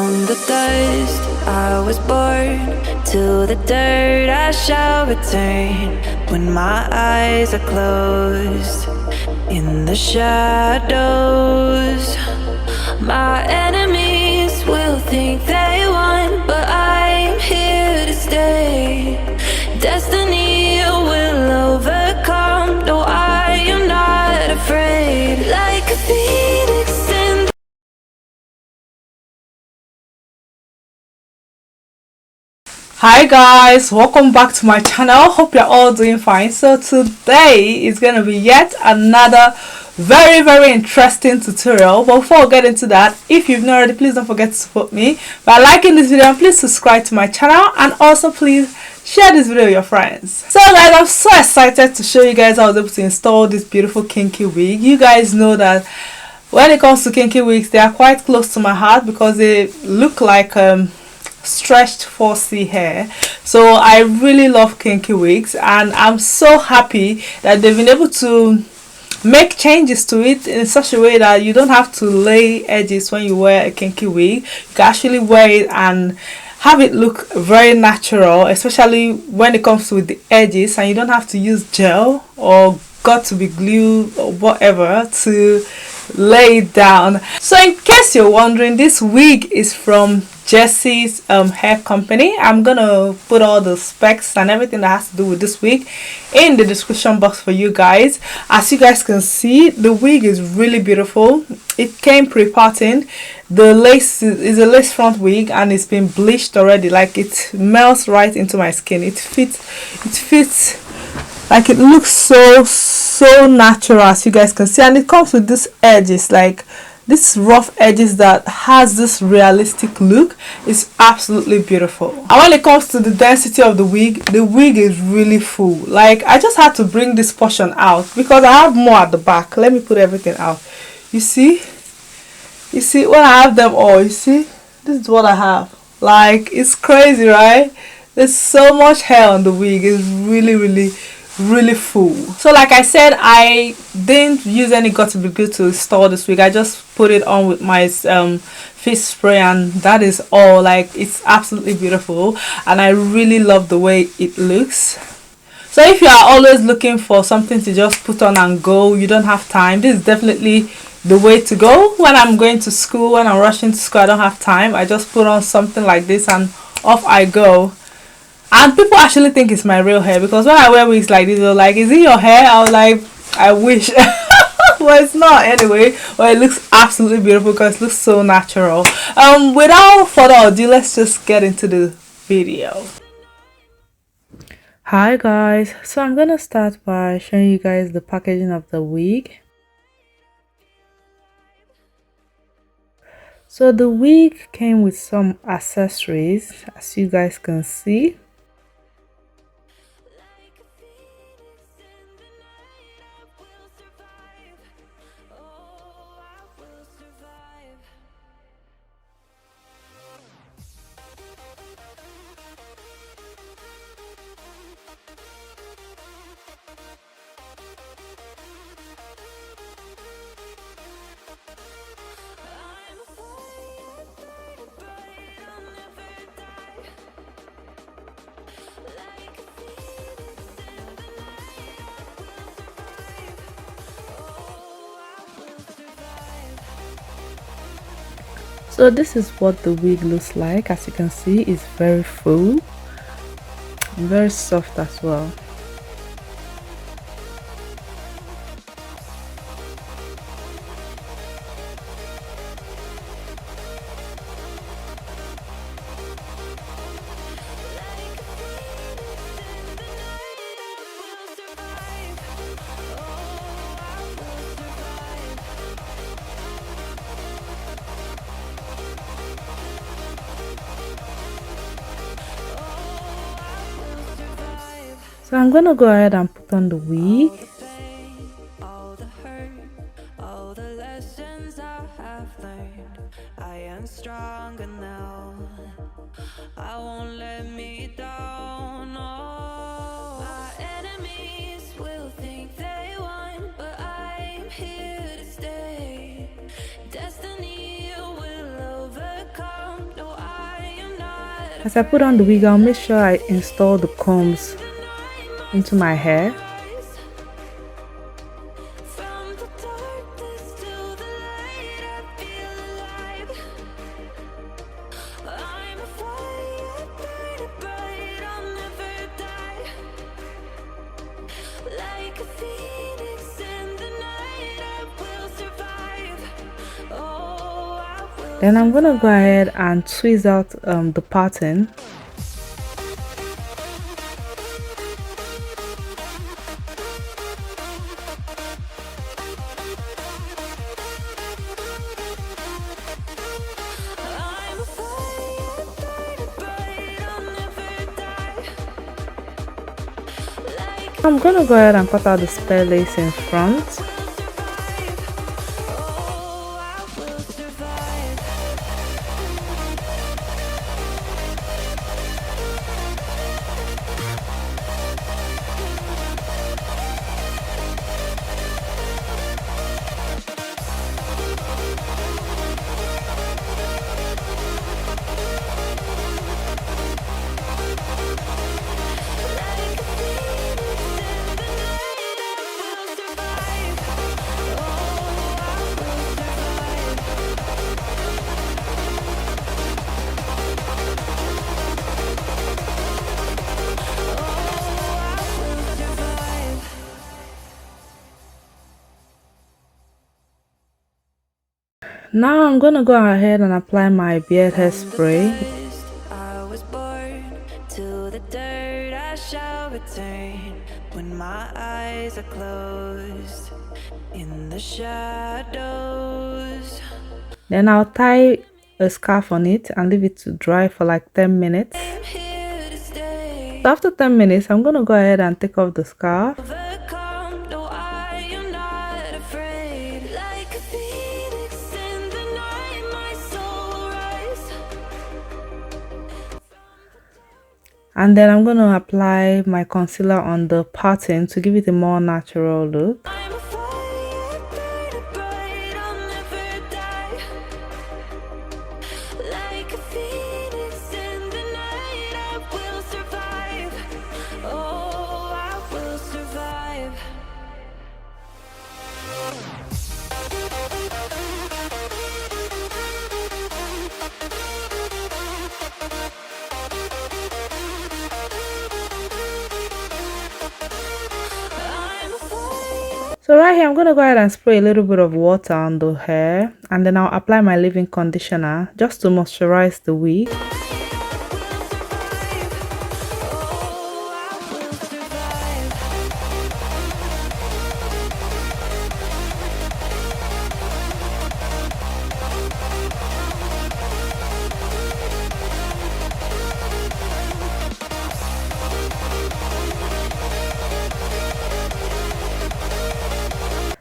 From the dust I was born, to the dirt I shall return. When my eyes are closed, in the shadows, my enemies will think they won, but I'm here to stay. Destiny will overcome. No, I am not afraid. Like a phoenix in. Hi guys, welcome back to my channel. Hope you're all doing fine. So today is going to be yet another very interesting tutorial. But before we get into that, if you've not already, please don't forget to support me by liking this video, and please subscribe to my channel, and also please share this video with your friends. So guys, I'm so excited to show you guys how I was able to install this beautiful kinky wig. You guys know that when it comes to kinky wigs, they are quite close to my heart because they look like stretched 4C hair. So I really love kinky wigs, and I'm so happy that they've been able to make changes to it in such a way that you don't have to lay edges when you wear a kinky wig. You can actually wear it and have it look very natural, especially when it comes with the edges, and you don't have to use gel or got to be glue or whatever to lay it down. So in case you're wondering, this wig is from Jessie's hair company. I'm gonna put all the specs and everything that has to do with this wig in the description box for you guys. As you guys can see, the wig is really beautiful. It came pre-patterned. The lace is a lace front wig, and it's been bleached already. Like, it melts right into my skin. It fits like, it looks so natural, as you guys can see, and it comes with this edges, like this rough edges that has this realistic look. It's absolutely beautiful. And when it comes to the density of the wig is really full. Like, I just had to bring this portion out because I have more at the back. Let me put everything out. You see when I have them all, you see, this is what I have. Like, it's crazy, right? There's so much hair on the wig. It's really full. So like I said, I didn't use any got-to be good to install this wig. I just put it on with my face spray, and that is all. Like, it's absolutely beautiful, and I really love the way it looks. So if you are always looking for something to just put on and go, you don't have time, this is definitely the way to go. When I'm going to school, when I'm rushing to school, I don't have time, I just put on something like this and off I go. And people actually think it's my real hair, because when I wear wigs like this, they're like, is it your hair? I was like, I wish. Well, it's not anyway. Well, it looks absolutely beautiful because it looks so natural. Without further ado, let's just get into the video. Hi guys, so I'm gonna start by showing you guys the packaging of the wig. So the wig came with some accessories, as you guys can see. So this is what the wig looks like. As you can see, it's very full, very soft as well. So I'm gonna go ahead and put on the wig. All the hurt, all the lessons I have learned, I am stronger now. I won't let me down. Oh, my enemies will think they won, but I'm here to stay. Destiny will overcome. No, As I put on the wig, I'll make sure I install the combs into my hair. Then I'm gonna go ahead and tweeze out the pattern. I'm gonna go ahead and cut out the spare lace in front. Now I'm gonna go ahead and apply my beard hairspray. I was born to the dirt, I shall return when my eyes are closed in the shadows. Then I'll tie a scarf on it and leave it to dry for like 10 minutes. I'm here to stay. So after 10 minutes, I'm gonna go ahead and take off the scarf. Overcome, no, I am not afraid. Like a phoenix in the night, my soul will rise. And then I'm gonna apply my concealer on the pattern to give it a more natural look. I'm a fire, burn bright, I'll never die. Like a phoenix in the night, I will survive. Oh, I will survive. I'm a fire. So right here, I'm gonna go ahead and spray a little bit of water on the hair, and then I'll apply my leave-in conditioner just to moisturize the wig.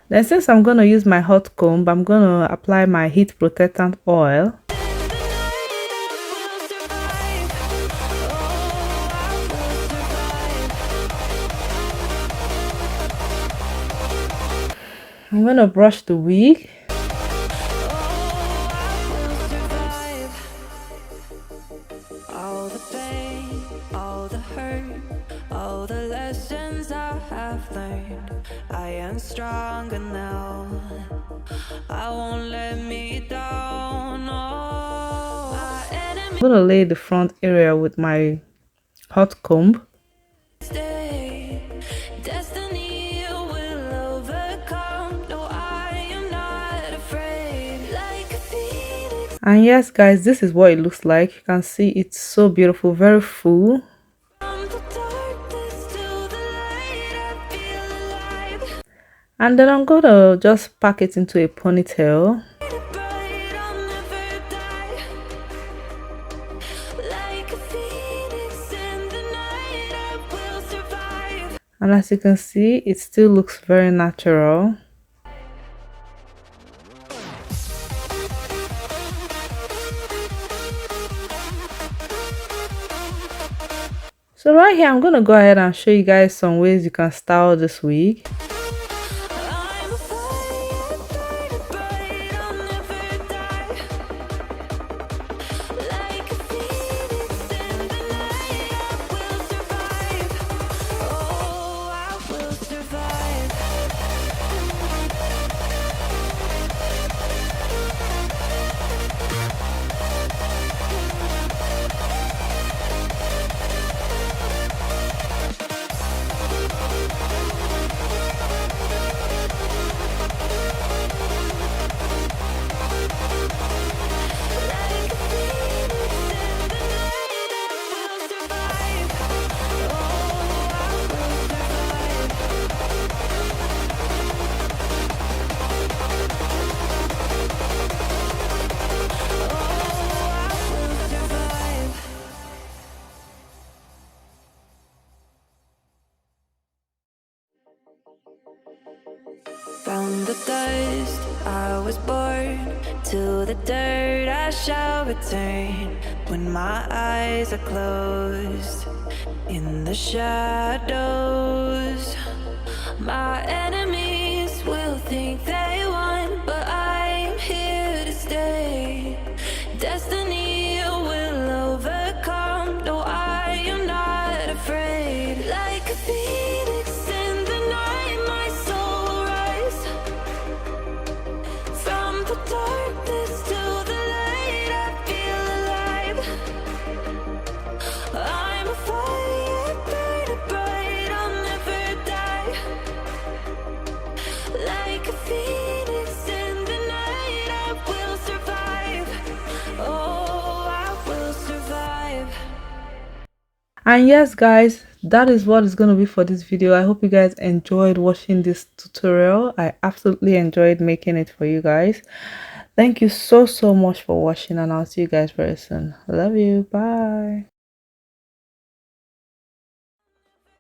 Then since I'm going to use my hot comb, I'm going to apply my heat protectant oil. I'm going to brush the wig. All the pain, all the hurt, all the lessons I have learned. I am stronger now. I won't let me down. Oh, my enemy I'm going to lay the front area with my hot comb. stay. Destiny will overcome. No, I am not afraid. Like a phoenix. And yes guys, this is what it looks like. You can see it's so beautiful, very full. From the darkness to the light, I feel alive. And then I'm going to just pack it into a ponytail. Bright, I'll never die. Like a phoenix in the night, I will survive. And as you can see, it still looks very natural. So right here, I'm going to go ahead and show you guys some ways you can style this wig. I'm a fire, burn bright, I'll never die. Like a phoenix in the dirt I shall return when my eyes are closed. In the shadows, my enemies will think they won, but I'm here to stay. Destiny will overcome. No, I am not afraid. Like a phoenix in the night, my soul will rise. From the darkness to the light, I feel alive. I'm a fire burning bright, I'll never die. Like a phoenix in the night, I will survive. Oh, I will survive. And yes guys, that is what is going to be for this video. I hope you guys enjoyed watching this tutorial. I absolutely enjoyed making it for you guys. Thank you so much for watching, and I'll see you guys very soon. Love you. Bye.